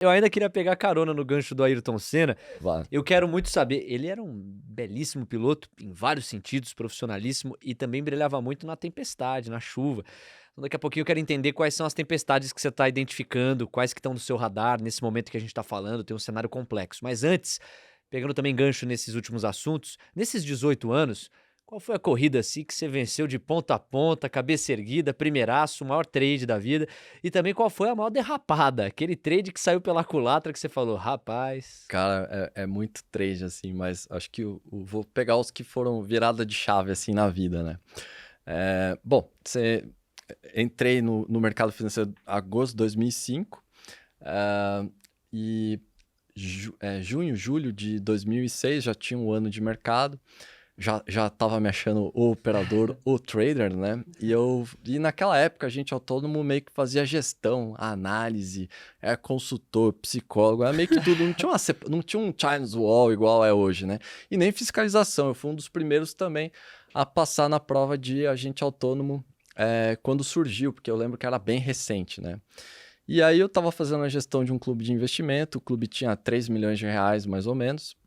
Eu ainda queria pegar carona no gancho do Ayrton Senna. Vá. Eu quero muito saber, ele era um belíssimo piloto em vários sentidos, profissionalíssimo e também brilhava muito na tempestade, na chuva. Então daqui a pouquinho eu quero entender quais são as tempestades que você está identificando, quais que estão no seu radar nesse momento que a gente está falando, tem um cenário complexo. Mas antes, pegando também gancho nesses últimos assuntos, nesses 18 anos, qual foi a corrida assim que você venceu de ponta a ponta, cabeça erguida, primeiraço, o maior trade da vida? E também qual foi a maior derrapada? Aquele trade que saiu pela culatra que você falou, rapaz. Cara, é muito trade, assim, mas acho que vou pegar os que foram virada de chave, assim, na vida, né? Bom, entrei no mercado financeiro em agosto de 2005 e junho, julho de 2006 já tinha um ano de mercado. Já estava me achando o operador, o trader, né? E naquela época a gente autônomo meio que fazia gestão, análise, consultor, psicólogo, era meio que tudo. Não tinha um Chinese Wall igual é hoje, né? E nem fiscalização. Eu fui um dos primeiros também a passar na prova de agente autônomo quando surgiu, porque eu lembro que era bem recente, né? E aí eu estava fazendo a gestão de um clube de investimento, o clube tinha 3 milhões de reais mais ou menos.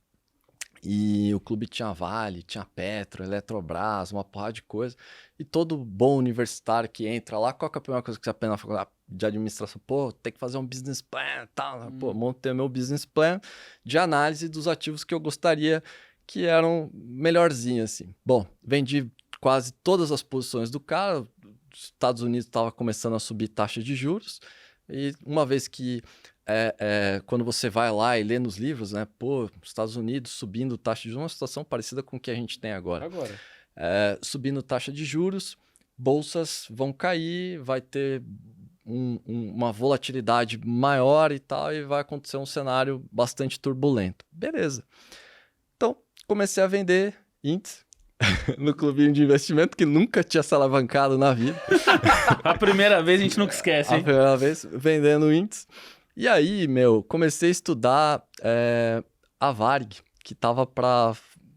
E o clube tinha Vale, tinha Petro, Eletrobras, uma porrada de coisa. E todo bom universitário que entra lá, qual que é a primeira coisa que você aprende na faculdade de administração? Pô, tem que fazer um business plan, tal. Pô, montei meu business plan de análise dos ativos que eu gostaria que eram melhorzinhos, assim. Bom, vendi quase todas as posições do cara. Os Estados Unidos estava começando a subir taxa de juros. E uma vez que quando você vai lá e lê nos livros, né? Pô, os Estados Unidos subindo taxa de juros, uma situação parecida com o que a gente tem agora. Subindo taxa de juros, bolsas vão cair, vai ter uma volatilidade maior e tal, e vai acontecer um cenário bastante turbulento. Beleza. Então, comecei a vender índice no clubinho de investimento, que nunca tinha se alavancado na vida. A primeira vez a gente nunca esquece, hein? A primeira vez vendendo índice. E aí, comecei a estudar a Varig, que estava para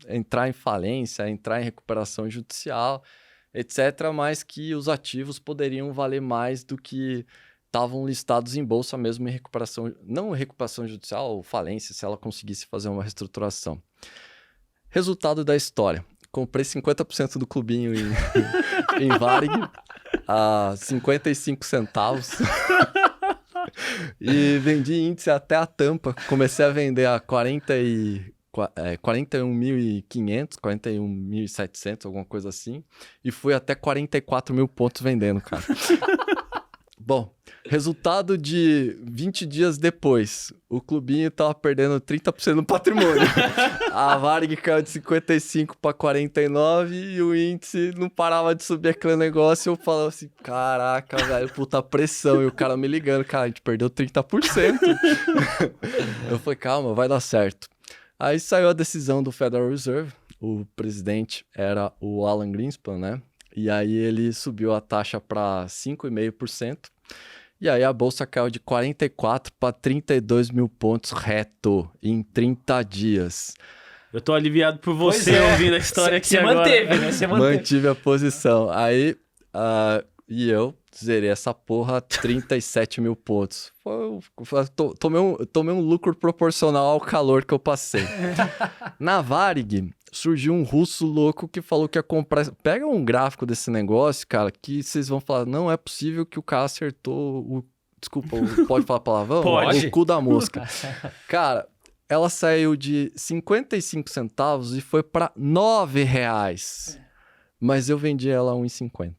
entrar em falência, entrar em recuperação judicial, etc., mas que os ativos poderiam valer mais do que estavam listados em bolsa mesmo em recuperação, não em recuperação judicial ou falência, se ela conseguisse fazer uma reestruturação. Resultado da história. Comprei 50% do clubinho em Varig a 55 centavos. E vendi índice até a tampa. Comecei a vender a 41.500, 41.700, alguma coisa assim. E fui até 44 mil pontos vendendo, cara. Bom, resultado de 20 dias depois, o clubinho tava perdendo 30% do patrimônio. A Varig caiu de 55 para 49 e o índice não parava de subir aquele negócio. Eu falava assim, caraca, velho, puta pressão. E o cara me ligando, cara, a gente perdeu 30%. Eu falei, calma, vai dar certo. Aí saiu a decisão do Federal Reserve, o presidente era o Alan Greenspan, né? E aí ele subiu a taxa para 5,5%. E aí a bolsa caiu de 44 para 32 mil pontos reto em 30 dias. Eu tô aliviado por você ouvindo a história aqui agora. Você manteve, né? Você manteve. Mantive a posição. Aí, e eu zerei essa porra 37 mil pontos. Tomei um lucro proporcional ao calor que eu passei. Na Varig, surgiu um russo louco que falou que ia comprar... Pega um gráfico desse negócio, cara, que vocês vão falar, não é possível que o cara acertou o... Desculpa, pode falar palavrão? Pode. O cu da mosca. Cara, ela saiu de 55 centavos e foi para R$9. Mas eu vendi ela a 1,50.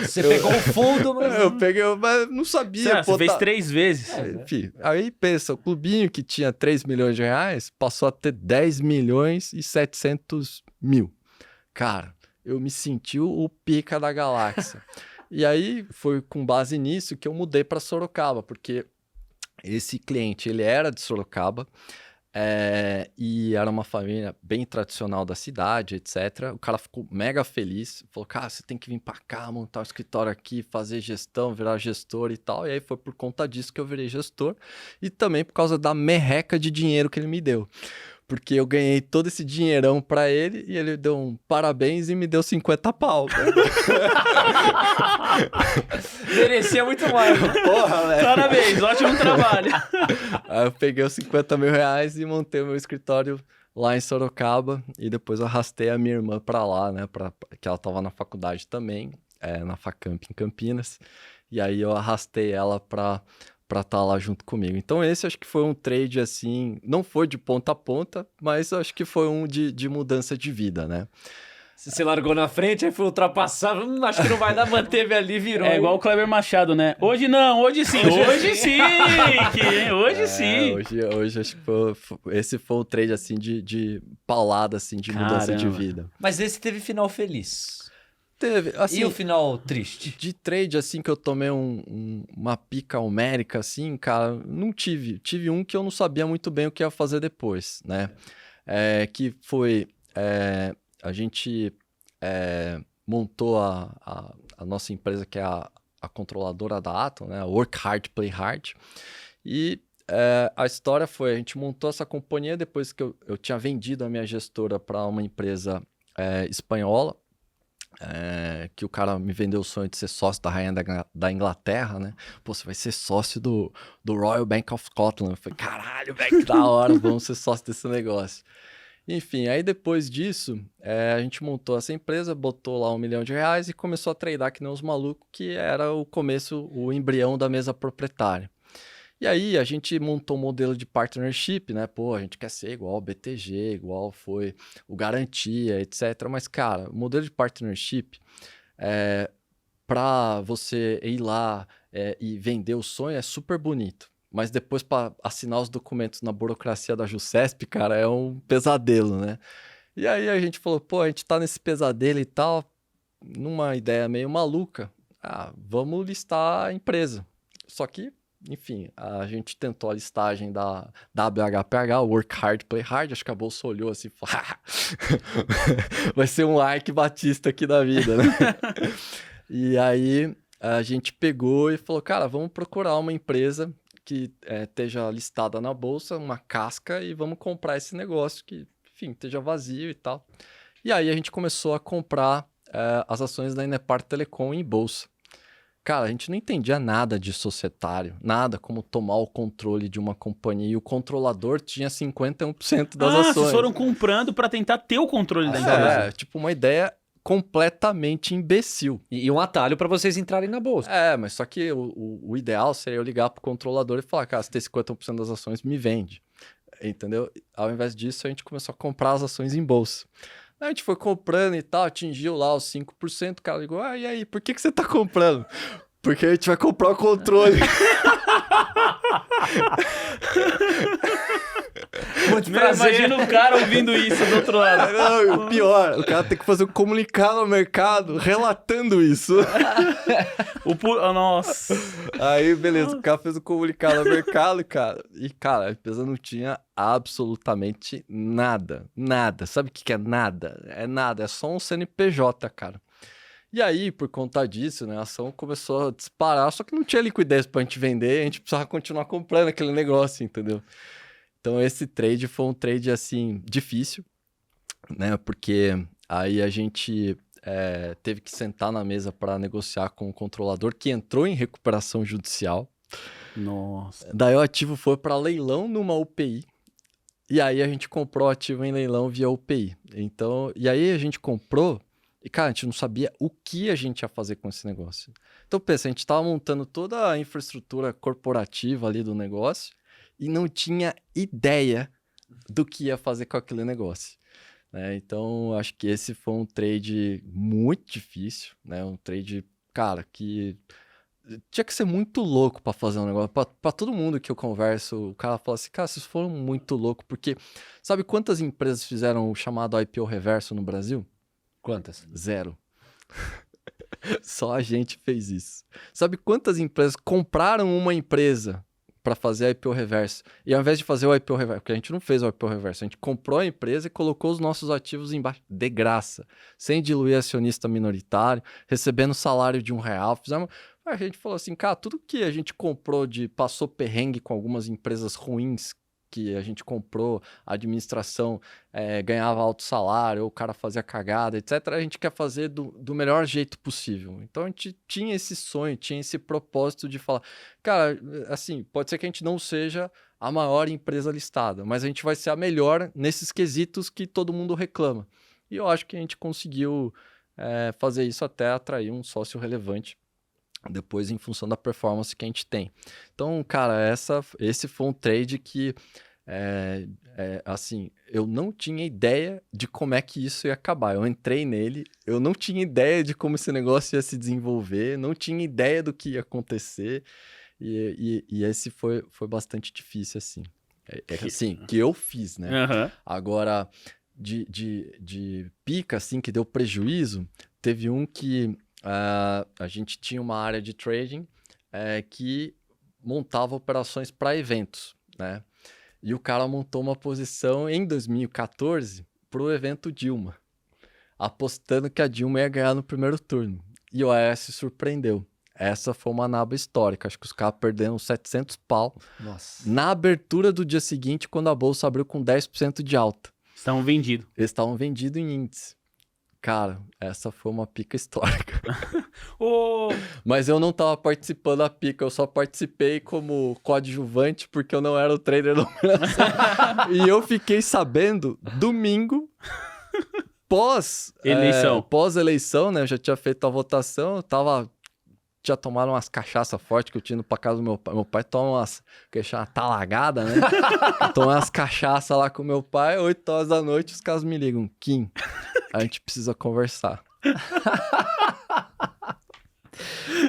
Você pegou o fundo, mas... Eu peguei, mas não sabia. Você fez 3 vezes. Enfim, aí pensa, o clubinho que tinha 3 milhões de reais passou a ter 10 milhões e 700 mil. Cara, eu me senti o pica da galáxia. E aí foi com base nisso que eu mudei para Sorocaba, porque esse cliente, ele era de Sorocaba, e era uma família bem tradicional da cidade, etc. O cara ficou mega feliz, falou, cara, você tem que vir para cá, montar um escritório aqui, fazer gestão, virar gestor e tal. E aí foi por conta disso que eu virei gestor e também por causa da merreca de dinheiro que ele me deu. Porque eu ganhei todo esse dinheirão pra ele e ele deu um parabéns e me deu 50 pau. Merecia muito mais. Porra, velho. Parabéns, ótimo trabalho. Aí eu peguei os 50 mil reais e montei o meu escritório lá em Sorocaba. E depois eu arrastei a minha irmã pra lá, né? Que ela tava na faculdade também, na Facamp em Campinas. E aí eu arrastei ela pra estar lá junto comigo. Então esse acho que foi um trade assim, não foi de ponta a ponta, mas acho que foi um de mudança de vida, né? Você largou na frente, aí foi ultrapassar, acho que não vai dar, manteve ali, virou. É igual o Kleber Machado, né? Hoje não, hoje sim. Hoje sim, hoje sim. Hoje acho que esse foi um trade assim de paulada, assim, de mudança de vida. Mas esse teve final feliz. Teve, assim, e o final triste? De trade, assim, que eu tomei uma pica homérica, assim, cara, não tive. Tive um que eu não sabia muito bem o que ia fazer depois, né? Que foi... a gente montou a nossa empresa, que é a controladora da Atom, né? Work Hard, Play Hard. E a história foi, a gente montou essa companhia depois que eu tinha vendido a minha gestora para uma empresa espanhola, que o cara me vendeu o sonho de ser sócio da rainha da Inglaterra, né? Pô, você vai ser sócio do Royal Bank of Scotland. Eu falei, caralho, velho, que da hora, vamos ser sócio desse negócio. Enfim, aí depois disso, a gente montou essa empresa, botou lá R$1 milhão e começou a tradar que nem uns malucos, que era o começo, o embrião da mesa proprietária. E aí a gente montou um modelo de partnership, né? Pô, a gente quer ser igual o BTG, igual foi o Garantia, etc. Mas, cara, o modelo de partnership, para você ir lá e vender o sonho é super bonito. Mas depois para assinar os documentos na burocracia da Jusesp, cara, é um pesadelo, né? E aí a gente falou, pô, a gente tá nesse pesadelo e tal, numa ideia meio maluca. Vamos listar a empresa. Só que, enfim, a gente tentou a listagem da WHPH, Work Hard, Play Hard, acho que a bolsa olhou assim e falou, vai ser um Ike Batista aqui da vida, né? E aí a gente pegou e falou, cara, vamos procurar uma empresa que esteja listada na bolsa, uma casca, e vamos comprar esse negócio que, enfim, esteja vazio e tal. E aí a gente começou a comprar as ações da Inepar Telecom em bolsa. Cara, a gente não entendia nada de societário, nada como tomar o controle de uma companhia, e o controlador tinha 51% das ações. Vocês foram comprando para tentar ter o controle da empresa. Tipo uma ideia completamente imbecil. E um atalho para vocês entrarem na bolsa. Mas só que o ideal seria eu ligar pro controlador e falar, cara, se tem 50% das ações, me vende. Entendeu? Ao invés disso, a gente começou a comprar as ações em bolsa. A gente foi comprando e tal, atingiu lá os 5%, o cara ligou, e aí, por que você tá comprando? Porque a gente vai comprar o controle. Muito prazer. Imagina o cara ouvindo isso do outro lado. Não, o pior, o cara tem que fazer um comunicado ao mercado relatando isso. Nossa. Aí, beleza, o cara fez um comunicado ao mercado, cara. E, cara, a empresa não tinha absolutamente nada. Nada. Sabe o que é nada? É nada, é só um CNPJ, cara. E aí, por conta disso, né, a ação começou a disparar, só que não tinha liquidez pra gente vender, a gente precisava continuar comprando aquele negócio, entendeu? Então, esse trade foi um trade, assim, difícil, né? Porque aí a gente teve que sentar na mesa para negociar com o controlador, que entrou em recuperação judicial. Nossa. Daí o ativo foi para leilão numa UPI. E aí a gente comprou o ativo em leilão via UPI. Então, e aí a gente comprou e, cara, a gente não sabia o que a gente ia fazer com esse negócio. Então, pensa, a gente estava montando toda a infraestrutura corporativa ali do negócio e não tinha ideia do que ia fazer com aquele negócio. Né? Então, acho que esse foi um trade muito difícil, né? Um trade, cara, que tinha que ser muito louco para fazer um negócio. Para todo mundo que eu converso, o cara fala assim, cara, vocês foram muito loucos, porque sabe quantas empresas fizeram o chamado IPO reverso no Brasil? Quantas? 0. Só a gente fez isso. Sabe quantas empresas compraram uma empresa para fazer IPO reverso? E ao invés de fazer o IPO reverso, porque a gente não fez o IPO reverso, a gente comprou a empresa e colocou os nossos ativos embaixo, de graça, sem diluir acionista minoritário, recebendo salário de R$1. Fizemos... A gente falou assim, cara, tudo que a gente comprou passou perrengue com algumas empresas ruins que a gente comprou, a administração ganhava alto salário, ou o cara fazia cagada, etc. A gente quer fazer do melhor jeito possível. Então a gente tinha esse sonho, tinha esse propósito de falar, cara, assim, pode ser que a gente não seja a maior empresa listada, mas a gente vai ser a melhor nesses quesitos que todo mundo reclama. E eu acho que a gente conseguiu fazer isso até atrair um sócio relevante depois em função da performance que a gente tem. Então, cara, esse foi um trade que, assim, eu não tinha ideia de como é que isso ia acabar. Eu entrei nele, eu não tinha ideia de como esse negócio ia se desenvolver, não tinha ideia do que ia acontecer, e esse foi bastante difícil, assim. Assim, que eu fiz, né? Uhum. Agora, de pica, assim, que deu prejuízo, teve um que a gente tinha uma área de trading que montava operações para eventos, né? E o cara montou uma posição em 2014 para o evento Dilma, apostando que a Dilma ia ganhar no primeiro turno. E o AS surpreendeu. Essa foi uma naba histórica. Acho que os caras perderam 700 pau. Nossa. Na abertura do dia seguinte, quando a bolsa abriu com 10% de alta. Estão vendidos. Eles estavam vendidos em índice. Cara, essa foi uma pica histórica. Mas eu não tava participando da pica, eu só participei como coadjuvante porque eu não era o trader da operação. E eu fiquei sabendo domingo, pós-eleição, né? Eu já tinha feito a votação, eu tinha tomado umas cachaças fortes que eu tinha ido pra casa do meu pai. Meu pai toma umas, que chama talagada, né? Toma umas cachaças lá com meu pai, 8 horas da noite, os caras me ligam, Kim, a gente precisa conversar.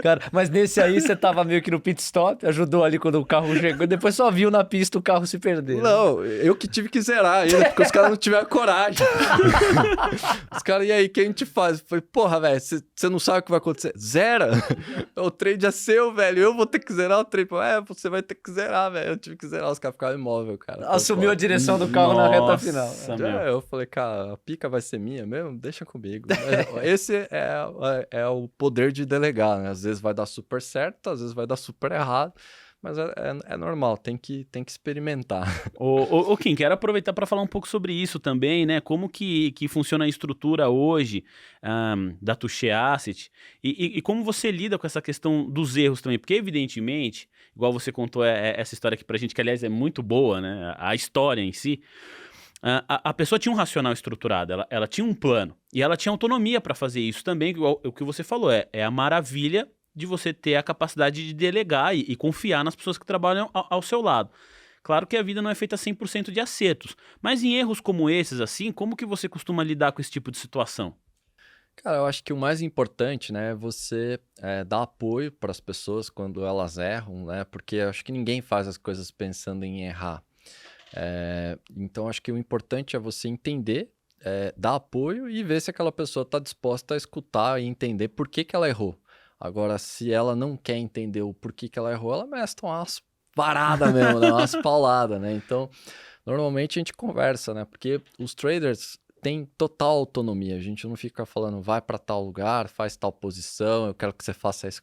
Cara, mas nesse aí você tava meio que no pit stop, ajudou ali quando o carro chegou, e depois só viu na pista o carro se perder. Não, eu que tive que zerar ainda, porque os caras não tiveram coragem. Os caras, e aí, o que a gente faz? Eu falei, porra, velho, você não sabe o que vai acontecer. Zera! O trade é seu, velho, eu vou ter que zerar o trade. Você vai ter que zerar, velho. Eu tive que zerar, os caras ficaram imóveis, cara. Assumiu a direção do carro na reta final. Eu falei, cara, a pica vai ser minha mesmo? Deixa comigo. Esse é o poder de delegar, né? Às vezes vai dar super certo, às vezes vai dar super errado, mas é normal, tem que experimentar. Ô Kim, quero aproveitar para falar um pouco sobre isso também, né? Como que funciona a estrutura hoje da Touché Asset e como você lida com essa questão dos erros também, porque evidentemente, igual você contou essa história aqui pra gente, que aliás é muito boa, né? A história em si, a pessoa tinha um racional estruturado, ela tinha um plano e ela tinha autonomia para fazer isso também, igual o que você falou, é a maravilha de você ter a capacidade de delegar e confiar nas pessoas que trabalham ao seu lado. Claro que a vida não é feita 100% de acertos, mas em erros como esses, assim, como que você costuma lidar com esse tipo de situação? Cara, eu acho que o mais importante, né, é você dar apoio para as pessoas quando elas erram, né, porque eu acho que ninguém faz as coisas pensando em errar. Então, acho que o importante é você entender, dar apoio e ver se aquela pessoa está disposta a escutar e entender por que ela errou. Agora, se ela não quer entender o porquê que ela errou, ela merece tomar umas paradas mesmo, né? Umas pauladas, né? Então, normalmente a gente conversa, né? Porque os traders têm total autonomia. A gente não fica falando, vai para tal lugar, faz tal posição, eu quero que você faça isso.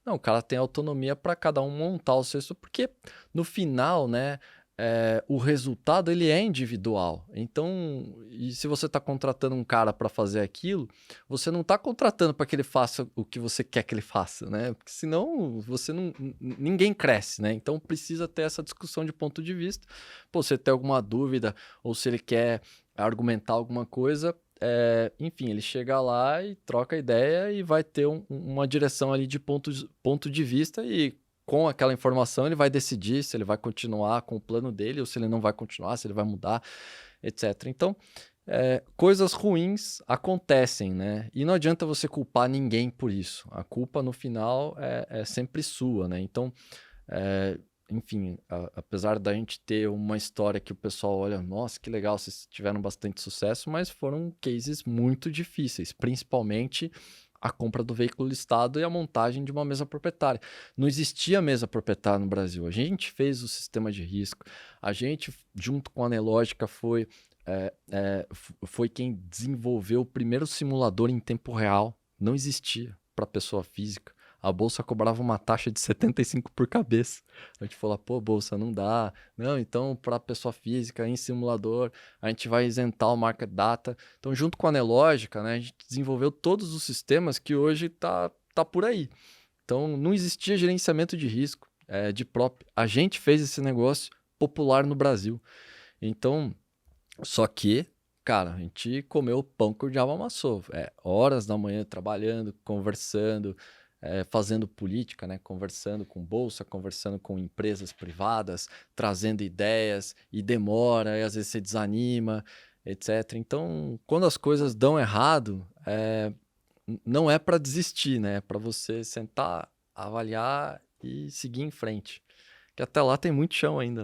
Não, o cara tem autonomia para cada um montar o seu, porque no final, né? O resultado ele é individual. Então, e se você está contratando um cara para fazer aquilo, você não está contratando para que ele faça o que você quer que ele faça, né? Porque senão ninguém cresce, né? Então precisa ter essa discussão de ponto de vista. Pô, você tem alguma dúvida ou se ele quer argumentar alguma coisa, enfim, ele chega lá e troca ideia e vai ter uma direção ali de ponto de vista e com aquela informação, ele vai decidir se ele vai continuar com o plano dele ou se ele não vai continuar, se ele vai mudar, etc. Então, coisas ruins acontecem, né? E não adianta você culpar ninguém por isso. A culpa, no final, é sempre sua, né? Então, enfim, apesar da gente ter uma história que o pessoal olha, nossa, que legal, vocês tiveram bastante sucesso, mas foram cases muito difíceis, principalmente a compra do veículo listado e a montagem de uma mesa proprietária. Não existia mesa proprietária no Brasil. A gente fez o sistema de risco. A gente, junto com a Nelogica, foi quem desenvolveu o primeiro simulador em tempo real. Não existia para pessoa física. a Bolsa cobrava uma taxa de 75 por cabeça. A gente falou, pô, Bolsa, não dá. Não, então, para pessoa física, em simulador, a gente vai isentar o Market Data. Então, junto com a Nelogica, né, a gente desenvolveu todos os sistemas que hoje tá por aí. Então, não existia gerenciamento de risco de prop. A gente fez esse negócio popular no Brasil. Então, só que, cara, a gente comeu o pão que o diabo amassou. Horas da manhã trabalhando, conversando, fazendo política, né? Conversando com bolsa, conversando com empresas privadas, trazendo ideias, e demora, e às vezes você desanima, etc. Então, quando as coisas dão errado, não é para desistir, né? É para você sentar, avaliar e seguir em frente. Que até lá tem muito chão ainda.